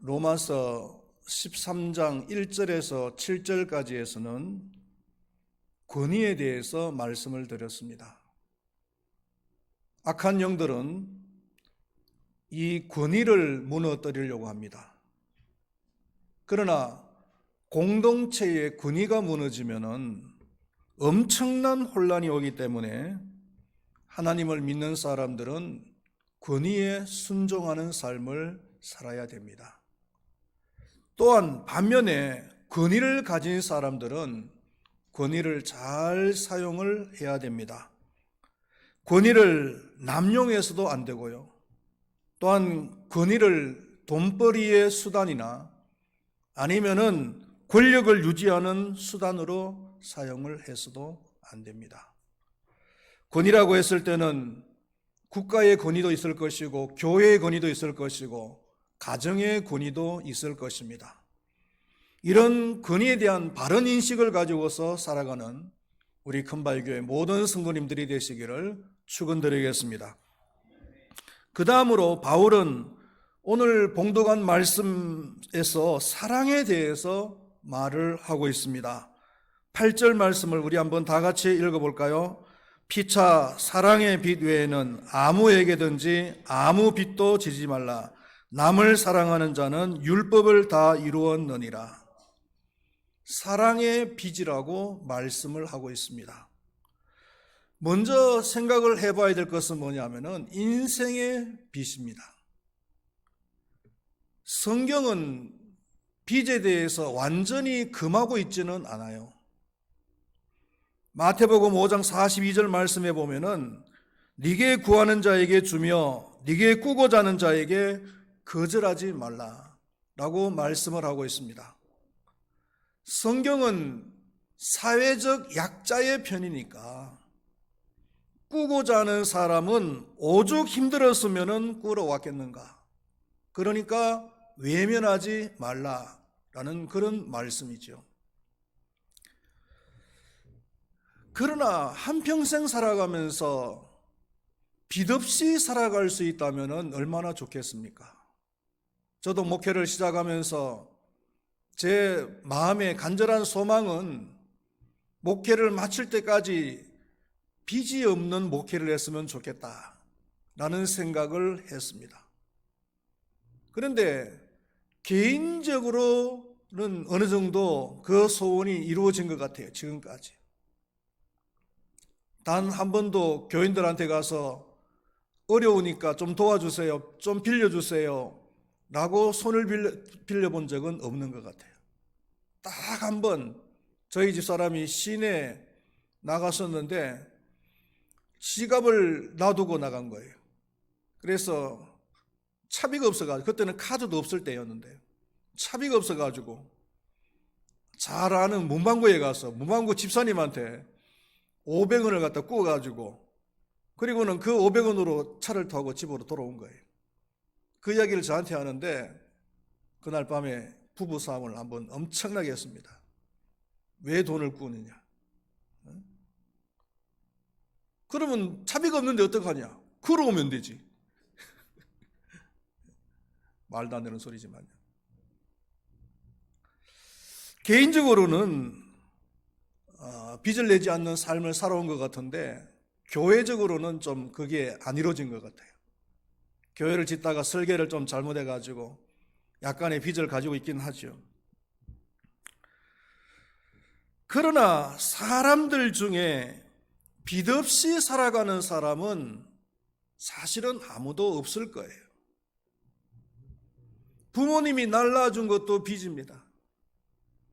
로마서 13장 1절에서 7절까지에서는 권위에 대해서 말씀을 드렸습니다. 악한 영들은 이 권위를 무너뜨리려고 합니다. 그러나 공동체의 권위가 무너지면은 엄청난 혼란이 오기 때문에 하나님을 믿는 사람들은 권위에 순종하는 삶을 살아야 됩니다. 또한 반면에 권위를 가진 사람들은 권위를 잘 사용을 해야 됩니다. 권위를 남용해서도 안 되고요. 또한 권위를 돈벌이의 수단이나 아니면은 권력을 유지하는 수단으로 사용을 해서도 안 됩니다. 권위라고 했을 때는 국가의 권위도 있을 것이고 교회의 권위도 있을 것이고 가정의 권위도 있을 것입니다. 이런 권위에 대한 바른 인식을 가지고서 살아가는 우리 큰바위교회 모든 성도님들이 되시기를 축원드리겠습니다. 그 다음으로 바울은 오늘 봉독한 말씀에서 사랑에 대해서 말을 하고 있습니다. 8절 말씀을 우리 한번 다 같이 읽어볼까요? 피차 사랑의 빛 외에는 아무에게든지 아무 빛도 지지 말라. 남을 사랑하는 자는 율법을 다 이루었느니라. 사랑의 빛이라고 말씀을 하고 있습니다. 먼저 생각을 해봐야 될 것은 뭐냐면은 인생의 빛입니다. 성경은 빛에 대해서 완전히 금하고 있지는 않아요. 마태복음 5장 42절 말씀에 보면은 네게 구하는 자에게 주며 네게 꾸고자 하는 자에게 거절하지 말라라고 말씀을 하고 있습니다. 성경은 사회적 약자의 편이니까 꾸고자 하는 사람은 오죽 힘들었으면 꾸러왔겠는가. 그러니까 외면하지 말라라는 그런 말씀이죠. 그러나 한평생 살아가면서 빛 없이 살아갈 수 있다면 얼마나 좋겠습니까? 저도 목회를 시작하면서 제 마음의 간절한 소망은 목회를 마칠 때까지 빛이 없는 목회를 했으면 좋겠다라는 생각을 했습니다. 그런데 개인적으로는 어느 정도 그 소원이 이루어진 것 같아요. 지금까지. 단 한 번도 교인들한테 가서 어려우니까 좀 도와주세요, 좀 빌려주세요 라고 손을 빌려본 적은 없는 것 같아요. 딱 한 번 저희 집사람이 시내에 나갔었는데 지갑을 놔두고 나간 거예요. 그래서 차비가 없어가지고, 그때는 카드도 없을 때였는데 차비가 없어가지고 잘 아는 문방구에 가서 문방구 집사님한테 500원을 갖다 구워가지고 그리고는 그 500원으로 차를 타고 집으로 돌아온 거예요. 그 이야기를 저한테 하는데 그날 밤에 부부싸움을 한번 엄청나게 했습니다. 왜 돈을 꾸느냐? 그러면 차비가 없는데 어떡하냐? 걸어오면 되지. 말도 안 되는 소리지만요. 개인적으로는 빚을 내지 않는 삶을 살아온 것 같은데 교회적으로는 좀 그게 안 이루어진 것 같아요. 교회를 짓다가 설계를 좀 잘못해가지고 약간의 빚을 가지고 있긴 하죠. 그러나 사람들 중에 빚 없이 살아가는 사람은 사실은 아무도 없을 거예요. 부모님이 날 낳아준 것도 빚입니다.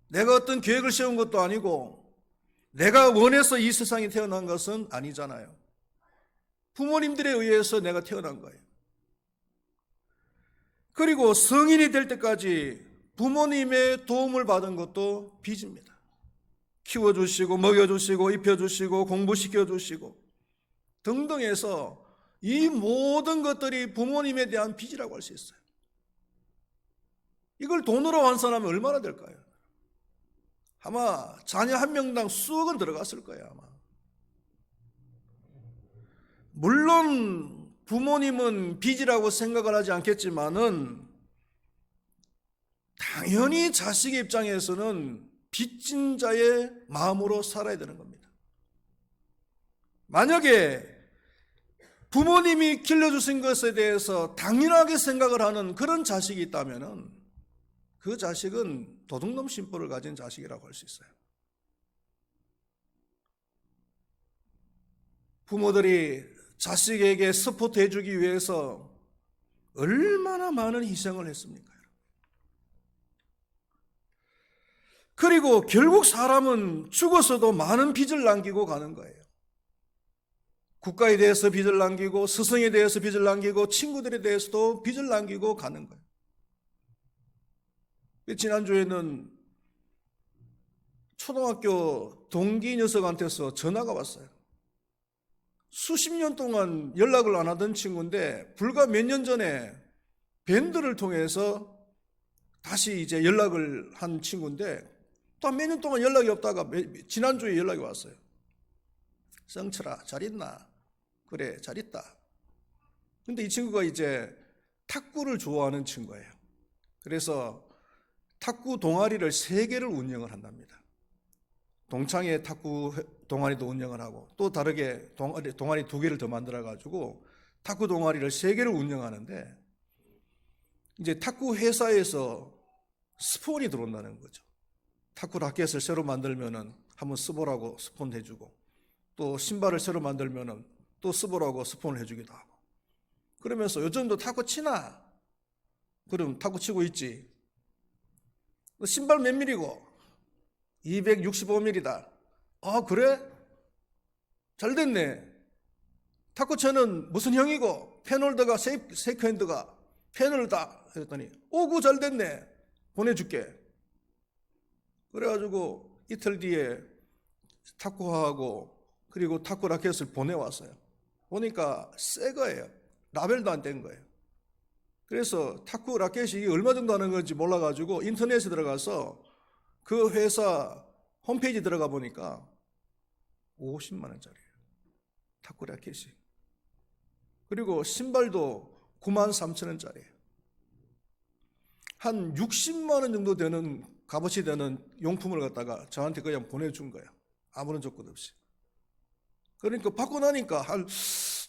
내가 어떤 계획을 세운 것도 아니고 내가 원해서 이 세상에 태어난 것은 아니잖아요. 부모님들에 의해서 내가 태어난 거예요. 그리고 성인이 될 때까지 부모님의 도움을 받은 것도 빚입니다. 키워주시고 먹여주시고 입혀주시고 공부시켜주시고 등등 해서 이 모든 것들이 부모님에 대한 빚이라고 할 수 있어요. 이걸 돈으로 환산하면 얼마나 될까요? 아마 자녀 한 명당 수억은 들어갔을 거예요. 아마. 물론 부모님은 빚이라고 생각을 하지 않겠지만은 당연히 자식의 입장에서는 빚진 자의 마음으로 살아야 되는 겁니다. 만약에 부모님이 길러주신 것에 대해서 당연하게 생각을 하는 그런 자식이 있다면 그 자식은 도둑놈 심보를 가진 자식이라고 할 수 있어요. 부모들이 자식에게 서포트 해주기 위해서 얼마나 많은 희생을 했습니까? 그리고 결국 사람은 죽어서도 많은 빚을 남기고 가는 거예요. 국가에 대해서 빚을 남기고 스승에 대해서 빚을 남기고 친구들에 대해서도 빚을 남기고 가는 거예요. 지난주에는 초등학교 동기 녀석한테서 전화가 왔어요. 수십 년 동안 연락을 안 하던 친구인데 불과 몇 년 전에 밴드를 통해서 다시 이제 연락을 한 친구인데 또 몇 년 동안 연락이 없다가 지난주에 연락이 왔어요. 성철아, 잘 있나? 그래, 잘 있다. 근데 이 친구가 이제 탁구를 좋아하는 친구예요. 그래서 탁구 동아리를 3개를 운영을 한답니다. 동창회 탁구 동아리도 운영을 하고 또 다르게 동아리 2개를 더 만들어가지고 탁구 동아리를 3개를 운영하는데 이제 탁구 회사에서 스폰이 들어온다는 거죠. 탁구 라켓을 새로 만들면은 한번 써보라고 스폰 해주고 또 신발을 새로 만들면은 또 써보라고 스폰을 해주기도 하고 그러면서 요즘도 탁구 치나? 그럼 탁구 치고 있지. 신발 몇 밀이고? 265mm다. 아, 그래? 잘 됐네. 탁구채는 무슨 형이고? 펜홀더가 세컨드가 펜홀다. 그랬더니 오구 잘 됐네. 보내줄게. 그래가지고 이틀 뒤에 탁구하고 그리고 탁구 라켓을 보내왔어요. 보니까 새 거예요. 라벨도 안 뗀 거예요. 그래서 탁구 라켓이 얼마 정도 하는 건지 몰라가지고 인터넷에 들어가서 그 회사 홈페이지 들어가 보니까 50만 원짜리예요. 탁구 라켓이. 그리고 신발도 9만 3천 원짜리예요. 한 60만 원 정도 되는 값어치 되는 용품을 갖다가 저한테 그냥 보내준 거예요. 아무런 조건 없이. 그러니까 받고 나니까 한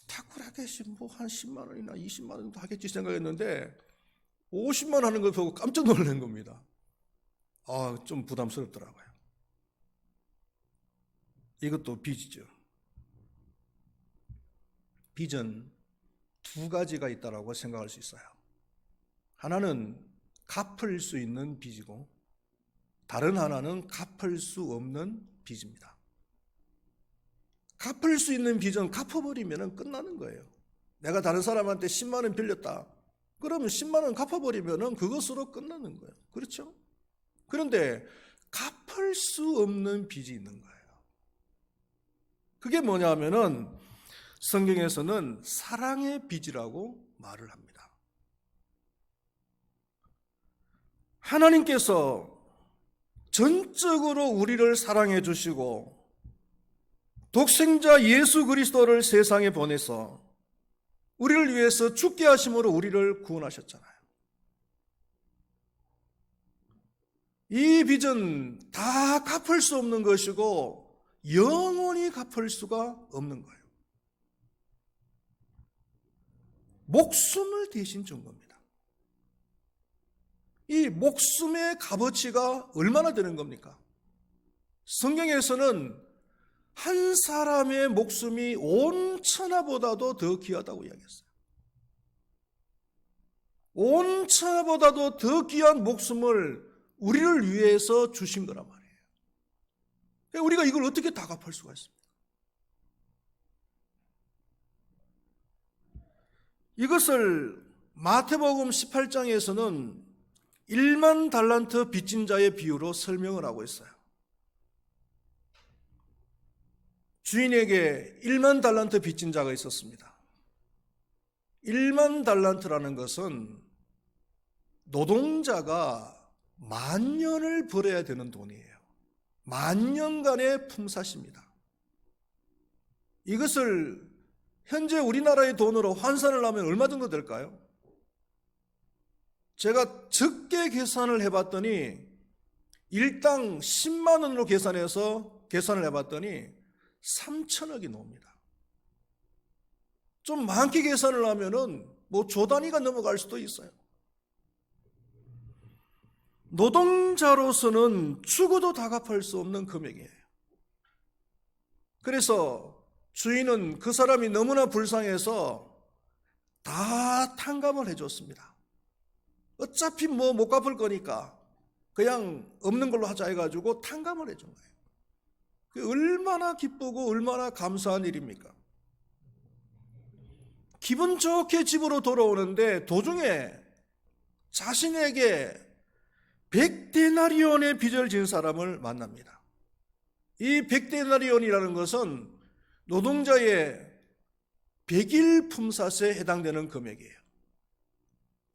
탁구 라켓이 뭐 한 10만 원이나 20만 원 정도 하겠지 생각했는데 50만 원 하는 걸 보고 깜짝 놀란 겁니다. 아, 좀 부담스럽더라고요. 이것도 빚이죠. 빚은 2가지가 있다고 생각할 수 있어요. 하나는 갚을 수 있는 빚이고 다른 하나는 갚을 수 없는 빚입니다. 갚을 수 있는 빚은 갚아버리면 끝나는 거예요. 내가 다른 사람한테 10만 원 빌렸다. 그러면 10만 원 갚아버리면 그것으로 끝나는 거예요. 그렇죠? 그런데 갚을 수 없는 빚이 있는 거예요. 그게 뭐냐면은 성경에서는 사랑의 빚이라고 말을 합니다. 하나님께서 전적으로 우리를 사랑해 주시고 독생자 예수 그리스도를 세상에 보내서 우리를 위해서 죽게 하심으로 우리를 구원하셨잖아요. 이 빚은 다 갚을 수 없는 것이고 영원히 갚을 수가 없는 거예요. 목숨을 대신 준 겁니다. 이 목숨의 값어치가 얼마나 되는 겁니까? 성경에서는 한 사람의 목숨이 온 천하보다도 더 귀하다고 이야기했어요. 온 천하보다도 더 귀한 목숨을 우리를 위해서 주신 거란 말이에요. 우리가 이걸 어떻게 다 갚을 수가 있습니까? 이것을 마태복음 18장에서는 1만 달란트 빚진 자의 비유로 설명을 하고 있어요. 주인에게 1만 달란트 빚진 자가 있었습니다. 1만 달란트라는 것은 노동자가 10,000년을 벌어야 되는 돈이에요. 10,000년간의 품삯입니다. 이것을 현재 우리나라의 돈으로 환산을 하면 얼마 정도 될까요? 제가 적게 계산을 해봤더니 일당 10만 원으로 계산을 해봤더니 3천억이 나옵니다. 좀 많게 계산을 하면은 뭐 조 단위가 넘어갈 수도 있어요. 노동자로서는 죽어도 다 갚을 수 없는 금액이에요. 그래서 주인은 그 사람이 너무나 불쌍해서 다 탕감을 해줬습니다. 어차피 뭐 못 갚을 거니까 그냥 없는 걸로 하자 해가지고 탕감을 해준 거예요. 그게 얼마나 기쁘고 얼마나 감사한 일입니까? 기분 좋게 집으로 돌아오는데 도중에 자신에게 100데나리온의 빚을 진 사람을 만납니다. 이 100데나리온이라는 것은 노동자의 100일 품삯에 해당되는 금액이에요.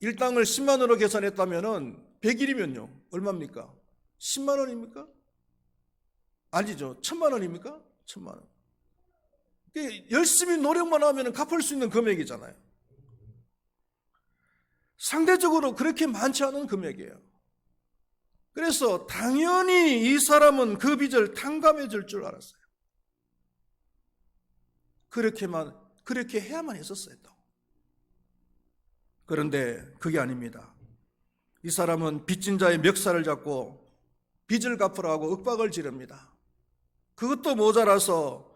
일당을 10만 원으로 계산했다면 100일이면요 얼마입니까? 10만 원입니까? 아니죠. 1000만 원입니까? 1000만 원. 열심히 노력만 하면 갚을 수 있는 금액이잖아요. 상대적으로 그렇게 많지 않은 금액이에요. 그래서 당연히 이 사람은 그 빚을 탕감해 줄 줄 알았어요. 그렇게 해야만 했었어요. 또. 그런데 그게 아닙니다. 이 사람은 빚진 자의 멱살을 잡고 빚을 갚으라고 윽박을 지릅니다. 그것도 모자라서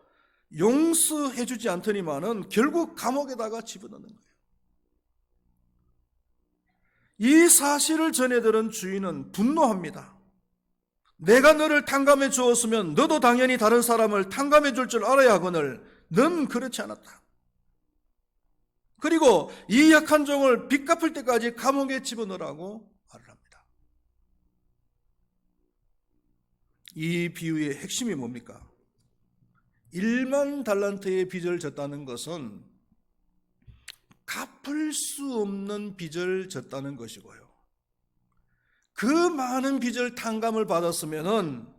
용서해 주지 않더니만은 결국 감옥에다가 집어넣는 거예요. 이 사실을 전해들은 주인은 분노합니다. 내가 너를 탕감해 주었으면 너도 당연히 다른 사람을 탕감해 줄 줄 알아야 하거늘 넌 그렇지 않았다. 그리고 이 약한 종을 빚 갚을 때까지 감옥에 집어넣으라고 말을 합니다. 이 비유의 핵심이 뭡니까? 1만 달란트의 빚을 졌다는 것은 갚을 수 없는 빚을 졌다는 것이고요. 그 많은 빚을 탕감을 받았으면은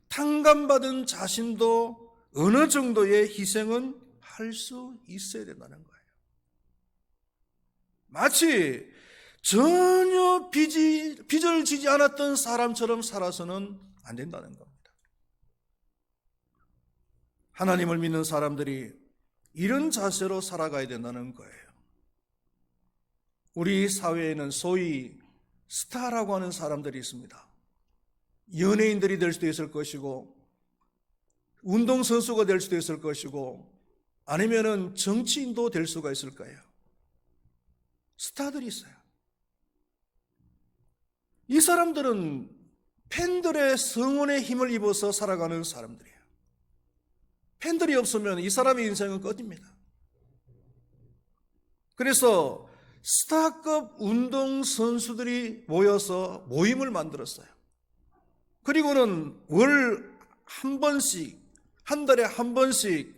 탕감받은 자신도 어느 정도의 희생은 할 수 있어야 된다는 거예요. 마치 전혀 빚을 지지 않았던 사람처럼 살아서는 안 된다는 겁니다. 하나님을 믿는 사람들이 이런 자세로 살아가야 된다는 거예요. 우리 사회에는 소위 스타라고 하는 사람들이 있습니다. 연예인들이 될 수도 있을 것이고 운동선수가 될 수도 있을 것이고 아니면은 정치인도 될 수가 있을 거예요. 스타들이 있어요. 이 사람들은 팬들의 성원에 힘을 입어서 살아가는 사람들이에요. 팬들이 없으면 이 사람의 인생은 끝입니다. 그래서 스타급 운동선수들이 모여서 모임을 만들었어요. 그리고는 월 한 번씩, 한 달에 한 번씩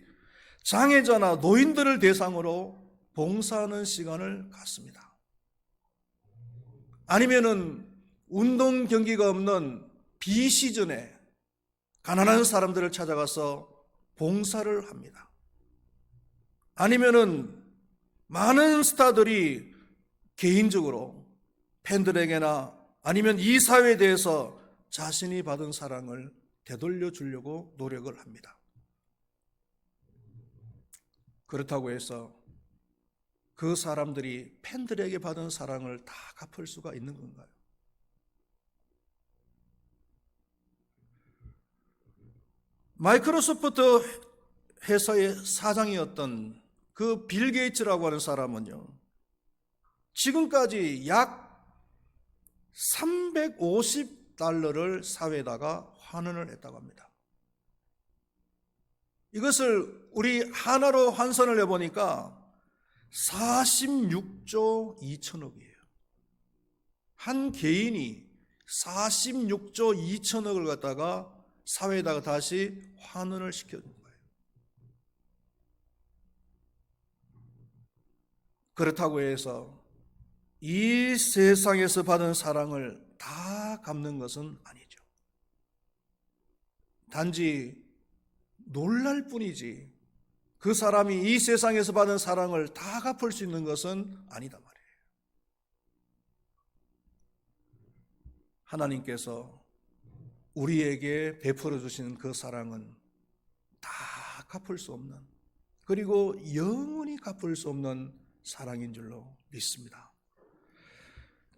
장애자나 노인들을 대상으로 봉사하는 시간을 갖습니다. 아니면은 운동 경기가 없는 비시즌에 가난한 사람들을 찾아가서 봉사를 합니다. 아니면은 많은 스타들이 개인적으로 팬들에게나 아니면 이 사회에 대해서 자신이 받은 사랑을 되돌려 주려고 노력을 합니다. 그렇다고 해서 그 사람들이 팬들에게 받은 사랑을 다 갚을 수가 있는 건가요? 마이크로소프트 회사의 사장이었던 그 빌 게이츠라고 하는 사람은요, 지금까지 약 350달러를 사회에다가 환원을 했다고 합니다. 이것을 우리 하나로 환산을 해보니까 46조 2천억이에요. 한 개인이 46조 2천억을 갖다가 사회에다가 다시 환원을 시켜준 거예요. 그렇다고 해서 이 세상에서 받은 사랑을 다 갚는 것은 아니죠. 단지 놀랄 뿐이지 그 사람이 이 세상에서 받은 사랑을 다 갚을 수 있는 것은 아니다 말이에요. 하나님께서 우리에게 베풀어 주시는 그 사랑은 다 갚을 수 없는, 그리고 영원히 갚을 수 없는 사랑인 줄로 믿습니다.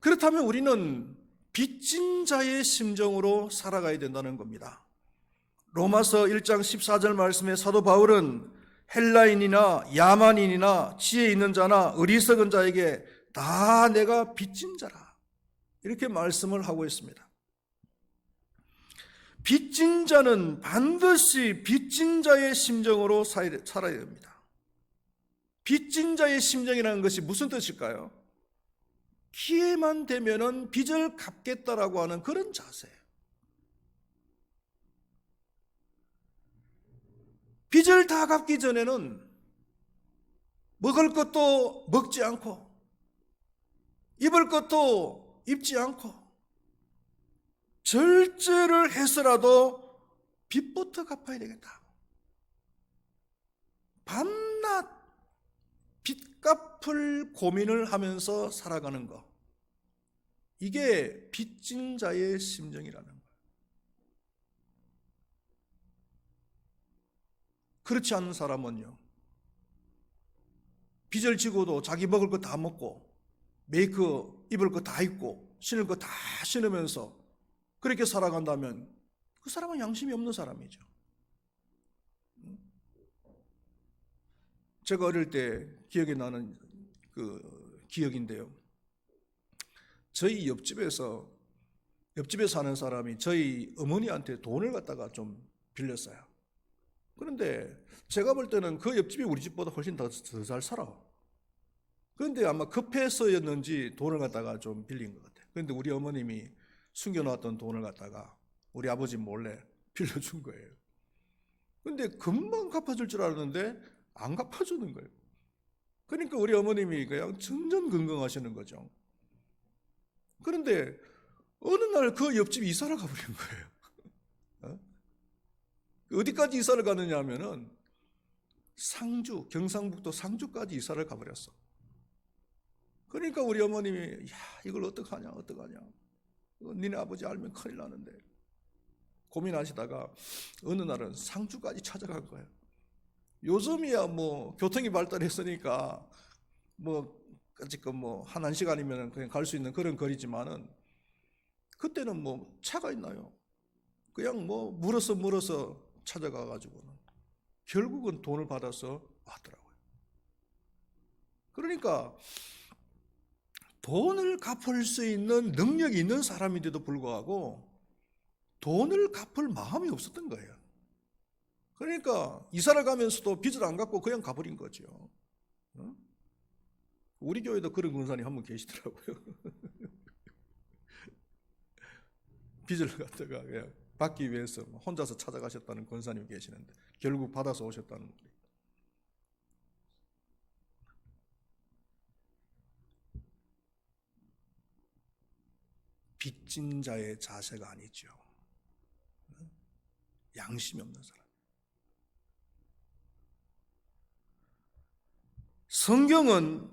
그렇다면 우리는 빚진 자의 심정으로 살아가야 된다는 겁니다. 로마서 1장 14절 말씀에 사도 바울은 헬라인이나 야만인이나 지혜 있는 자나 어리석은 자에게 다 내가 빚진 자라, 이렇게 말씀을 하고 있습니다. 빚진 자는 반드시 빚진 자의 심정으로 살아야 됩니다. 빚진 자의 심정이라는 것이 무슨 뜻일까요? 기회만 되면은 빚을 갚겠다라고 하는 그런 자세예요. 빚을 다 갚기 전에는 먹을 것도 먹지 않고 입을 것도 입지 않고 절제를 해서라도 빚부터 갚아야 되겠다. 밤낮 빚 갚을 고민을 하면서 살아가는 것, 이게 빚진 자의 심정이라는 거예요. 그렇지 않은 사람은요, 빚을 지고도 자기 먹을 거 다 먹고 메이크 입을 거 다 입고 신을 거 다 신으면서 그렇게 살아간다면 그 사람은 양심이 없는 사람이죠. 제가 어릴 때 기억이 나는 그 기억인데요, 저희 옆집에 사는 사람이 저희 어머니한테 돈을 갖다가 좀 빌렸어요. 그런데 제가 볼 때는 그 옆집이 우리 집보다 훨씬 더 잘 살아. 그런데 아마 급해서였는지 돈을 갖다가 좀 빌린 것 같아요. 그런데 우리 어머님이 숨겨놨던 돈을 갖다가 우리 아버지 몰래 빌려준 거예요. 그런데 금방 갚아줄 줄 알았는데 안 갚아주는 거예요. 그러니까 우리 어머님이 그냥 전전긍긍하시는 거죠. 그런데 어느 날 그 옆집이 이사를 가버린 거예요. 어디까지 이사를 가느냐 하면은 상주, 경상북도 상주까지 이사를 가버렸어. 그러니까 우리 어머님이 야, 이걸 어떡하냐 니네 아버지 알면 큰일 나는데 고민하시다가 어느 날은 상주까지 찾아간 거예요. 요즘이야 뭐 교통이 발달했으니까 뭐 지금 뭐 한 1시간이면 그냥 갈 수 있는 그런 거리지만은 그때는 뭐 차가 있나요? 그냥 뭐 물어서 찾아가가지고는 결국은 돈을 받아서 왔더라고요. 그러니까 돈을 갚을 수 있는 능력이 있는 사람인데도 불구하고 돈을 갚을 마음이 없었던 거예요. 그러니까 이사를 가면서도 빚을 안 갚고 그냥 가버린 거죠. 우리 교회도 그런 권사님 한 분 계시더라고요. 빚을 갖다가 그냥 받기 위해서 혼자서 찾아가셨다는 권사님이 계시는데 결국 받아서 오셨다는 거예요. 빚진 자의 자세가 아니죠. 양심이 없는 사람. 성경은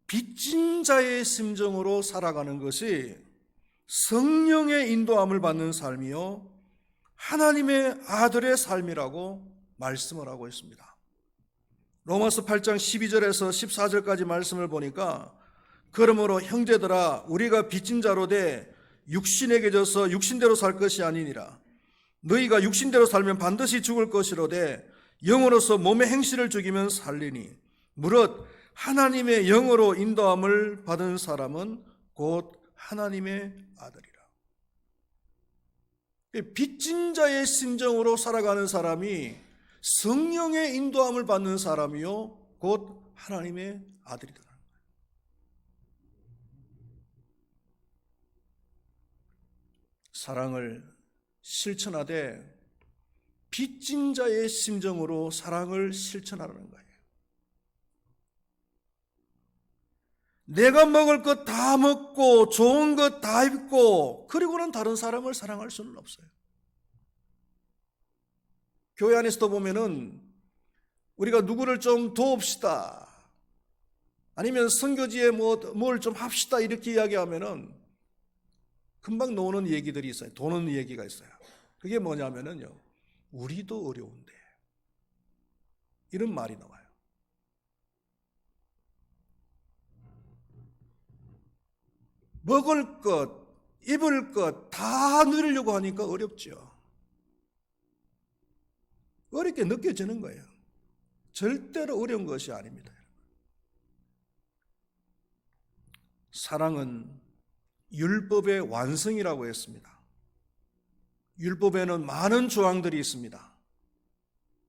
빚진 자의 심정으로 살아가는 것이 성령의 인도함을 받는 삶이요 하나님의 아들의 삶이라고 말씀을 하고 있습니다. 로마서 8장 12절에서 14절까지 말씀을 보니까 그러므로 형제들아 우리가 빚진 자로 돼 육신에게 져서 육신대로 살 것이 아니니라. 너희가 육신대로 살면 반드시 죽을 것이로되 영으로서 몸의 행실을 죽이면 살리니 무릇 하나님의 영으로 인도함을 받은 사람은 곧 하나님의 아들이라. 빚진 자의 심정으로 살아가는 사람이 성령의 인도함을 받는 사람이요 곧 하나님의 아들이다. 사랑을 실천하되 빚진 자의 심정으로 사랑을 실천하라는 거예요. 내가 먹을 것 다 먹고 좋은 것 다 입고 그리고는 다른 사람을 사랑할 수는 없어요. 교회 안에서도 보면은 우리가 누구를 좀 도웁시다 아니면 선교지에 뭘 좀 합시다 이렇게 이야기하면은 금방 나오는 얘기들이 있어요. 도는 얘기가 있어요. 그게 뭐냐면은요, 우리도 어려운데, 이런 말이 나와요. 먹을 것, 입을 것 다 누리려고 하니까 어렵죠. 어렵게 느껴지는 거예요. 절대로 어려운 것이 아닙니다. 사랑은 율법의 완성이라고 했습니다. 율법에는 많은 조항들이 있습니다.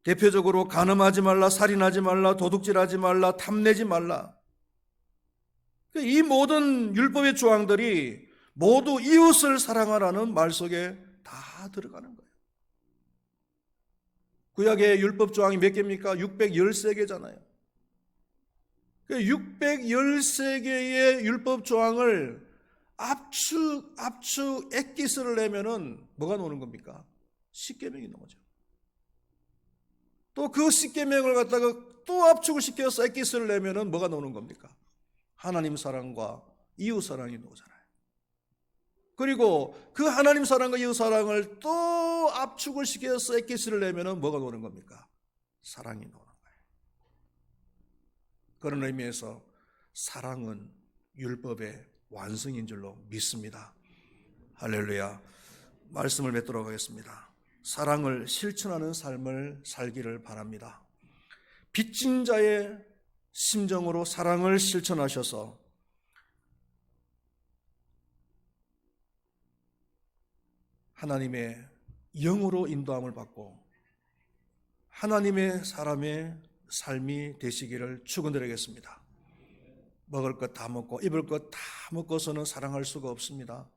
대표적으로 간음하지 말라, 살인하지 말라, 도둑질하지 말라, 탐내지 말라. 이 모든 율법의 조항들이 모두 이웃을 사랑하라는 말 속에 다 들어가는 거예요. 구약의 율법 조항이 몇 개입니까? 613개잖아요. 613개의 율법 조항을 압축 엑기스를 내면은 뭐가 나오는 겁니까? 십계명이 나오죠. 또 그 십계명을 갖다가 또 압축을 시켜서 엑기스를 내면은 뭐가 나오는 겁니까? 하나님 사랑과 이웃 사랑이 나오잖아요. 그리고 그 하나님 사랑과 이웃 사랑을 또 압축을 시켜서 엑기스를 내면은 뭐가 나오는 겁니까? 사랑이 나오는 거예요. 그런 의미에서 사랑은 율법의 완성인 줄로 믿습니다. 할렐루야. 말씀을 맺도록 하겠습니다. 사랑을 실천하는 삶을 살기를 바랍니다. 빚진 자의 심정으로 사랑을 실천하셔서 하나님의 영으로 인도함을 받고 하나님의 사람의 삶이 되시기를 축원드리겠습니다. 먹을 것 다 먹고 입을 것 다 먹고서는 사랑할 수가 없습니다.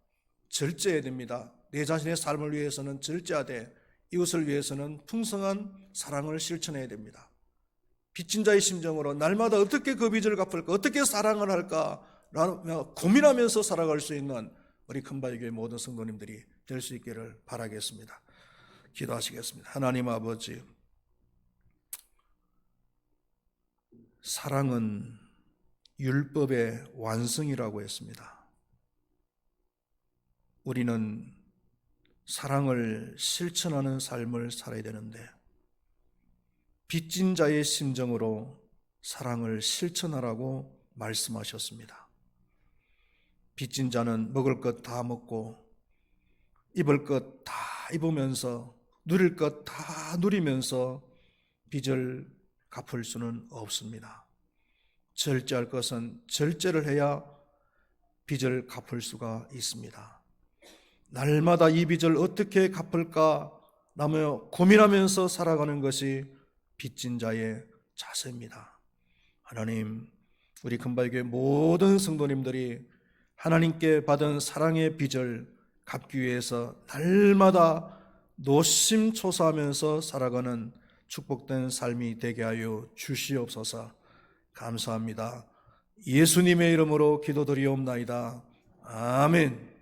절제해야 됩니다. 내 자신의 삶을 위해서는 절제하되 이웃을 위해서는 풍성한 사랑을 실천해야 됩니다. 빚진 자의 심정으로 날마다 어떻게 그 빚을 갚을까, 어떻게 사랑을 할까 라며 고민하면서 살아갈 수 있는 우리 큰바위교회 모든 성도님들이 될 수 있기를 바라겠습니다. 기도하시겠습니다. 하나님 아버지, 사랑은 율법의 완성이라고 했습니다. 우리는 사랑을 실천하는 삶을 살아야 되는데 빚진 자의 심정으로 사랑을 실천하라고 말씀하셨습니다. 빚진 자는 먹을 것 다 먹고 입을 것 다 입으면서 누릴 것 다 누리면서 빚을 갚을 수는 없습니다. 절제할 것은 절제를 해야 빚을 갚을 수가 있습니다. 날마다 이 빚을 어떻게 갚을까 라며 고민하면서 살아가는 것이 빚진 자의 자세입니다. 하나님, 우리 금발교회 모든 성도님들이 하나님께 받은 사랑의 빚을 갚기 위해서 날마다 노심초사하면서 살아가는 축복된 삶이 되게 하여 주시옵소서. 감사합니다. 예수님의 이름으로 기도드리옵나이다. 아멘.